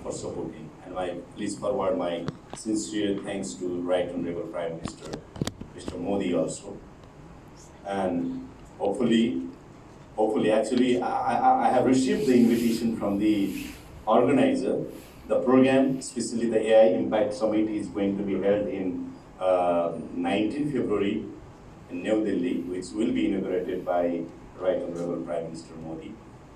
for supporting. And please forward my sincere thanks to Right Honorable Prime Minister, Mr. Modi also. And hopefully, actually, I have received the invitation from the organizer. The program, especially the AI Impact Summit, is going to be held in 19 February in New Delhi, which will be inaugurated by Right Honorable Prime Minister Modi.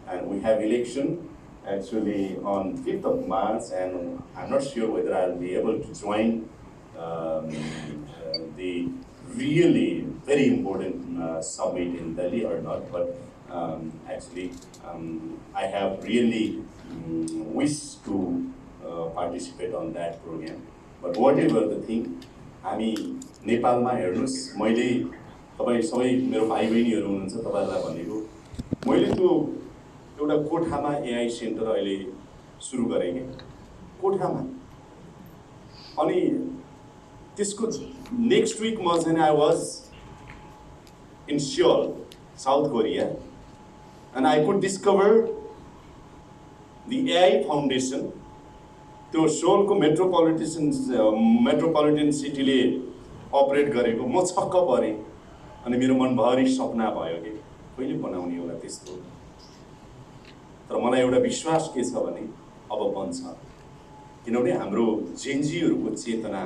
And we have election actually on 5th of March, and I'm not sure whether I'll be able to join the really very important summit in Delhi or not, but actually I have really wished to participate on that program. But whatever the thing, हामी नेपालमा हेर्नुस्, मैले तपाईँ सबै मेरो भाइ बहिनीहरू हुनुहुन्छ, तपाईहरुलाई भनेको मैले त्यो एउटा कोठामा एआई सेन्टर अहिले सुरु गरेँ के कोठामा, अनि त्यसको नेक्स्ट विक म चाहिँ I was in Seoul, south Korea, and I could discover the AI Foundation, त्यो सोलको मेट्रोपोलिटन सिटीले अपरेट गरेको म छक्क परेँ। अनि मेरो मनभरि सपना भयो कि कहिले बनाउने होला त्यस्तो। तर मलाई एउटा विश्वास के छ भने अब बन्छ, किनभने हाम्रो जेनजीहरूको चेतना,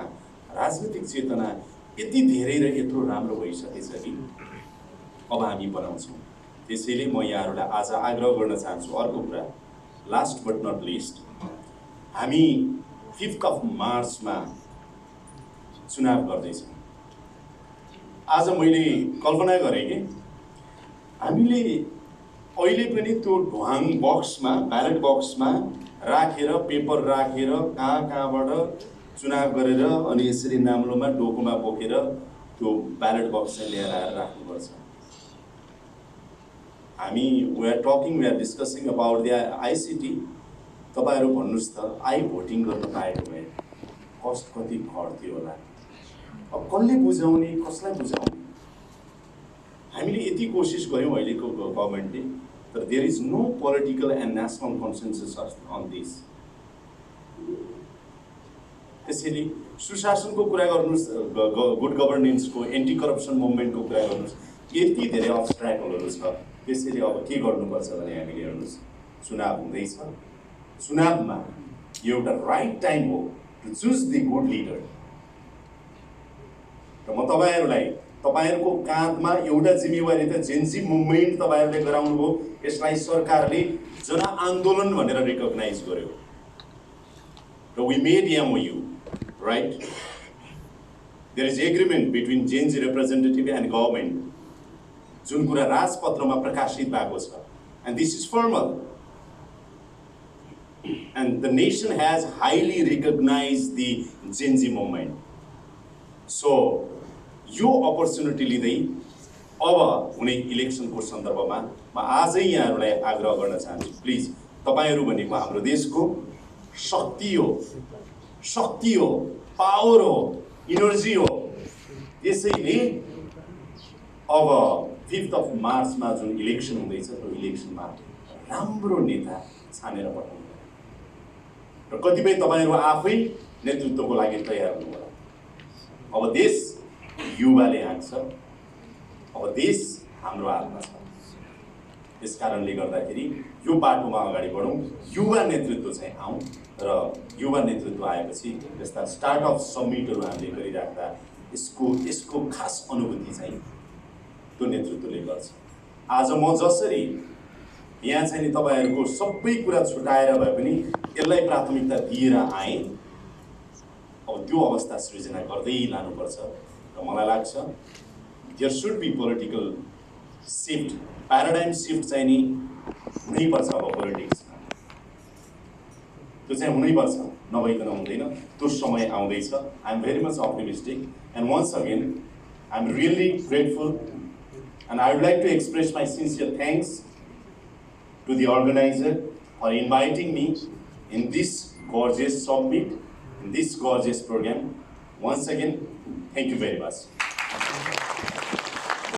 राजनीतिक चेतना यति धेरै र यत्रो राम्रो भइसकेछ कि अब हामी बनाउँछौँ। त्यसैले म यहाँहरूलाई आज आग्रह गर्न चाहन्छु। अर्को कुरा, लास्ट बट नट लिस्ट, हामी 5th of मार्चमा चुनाव गर्दैछौँ। आज मैले कल्पना गरेँ कि हामीले अहिले पनि त्यो ढुवाङ बक्समा, ब्यालेट बक्समा राखेर, पेपर राखेर, कहाँबाट चुनाव गरेर अनि यसरी नाम्लोमा डोकोमा बोकेर त्यो ब्यालेट बक्स चाहिँ ल्याएर आएर राख्नुपर्छ। हामी we are discussing about the ICT. तपाईहरु भन्नुस् त आई भोटिङ गर्न पाएको भए कस्ट कति घट्थ्यो होला। अब कसले बुझाउने, कसलाई बुझाउने? हामीले यति कोसिस गर्यौं अहिलेको गभर्नमेन्टले, तर there is no political and national consensus on this. त्यसैले सुशासनको कुरा गर्नुस्, गुड गभर्नेन्सको, एन्टी करप्सन मुभमेन्टको कुरा गर्नुस्, यति धेरै अब्स्ट्याकलहरु छ। त्यसैले अब के गर्नुपर्छ भने हामीले हेर्नुस्, चुनाव हुँदैछ, चुनावमा यो एउटा राइट टाइम हो to choose the good leader. र म तपाईहरुलाई, तपाईहरुको काँधमा एउटा जिम्मेवारी त जेनजी मुभमेन्ट तपाईहरुले गराउनु हो। यसलाई सरकारले जनआन्दोलन भनेर रिकग्नाइज गर्यो र we made MOU, right? There is agreement between Gen Z representative and government, जुन कुरा राजपत्रमा प्रकाशित भएको छ, and this is formal, and the nation has highly recognized the Gen Z movement. So यो अपर्च्युनिटी लिँदै अब हुने इलेक्सनको सन्दर्भमा म आजै यहाँहरूलाई आग्रह गर्न चाहन्छु, प्लिज तपाईहरु भनेको हाम्रो देशको शक्ति हो, पावर हो, इनर्जी हो। त्यसैले अब 5th of मार्चमा जुन इलेक्सन हुँदैछ, त्यो इलेक्सनमा राम्रो नेता छानेर पठाउनु र कतिपय तपाईहरु आफै नेतृत्वको लागि तयार हुनु होला। अब देश युवाले हाँक्छ, अब देश हाम्रो हातमा छ। त्यस कारणले गर्दाखेरि यो बाटोमा अगाडि बढौँ, युवा नेतृत्व चाहिँ आउँ, र युवा नेतृत्व आएपछि यस्ता स्टार्टअप समिटहरू हामीले गरिराख्दा यसको खास अनुभूति चाहिँ त्यो नेतृत्वले गर्छ। आज म जसरी यहाँ चाहिँ नि तपाईहरुको सबै कुरा छुटाएर भए पनि यसलाई प्राथमिकता दिएर आए, अब त्यो अवस्था सृजना गर्दै लानुपर्छ। र मलाई लाग्छ there should be political shift, paradigm shift चाहिँ नि हुनैपर्छ। अब पोलिटिक्समा त्यो चाहिँ हुनैपर्छ, नभइकन हुँदैन। त्यो समय आउँदैछ। I am very much optimistic, and once again I am really grateful, and I would like to express my sincere thanks to the organizer for inviting me in this gorgeous summit, in this gorgeous program. Once again, thank you very much.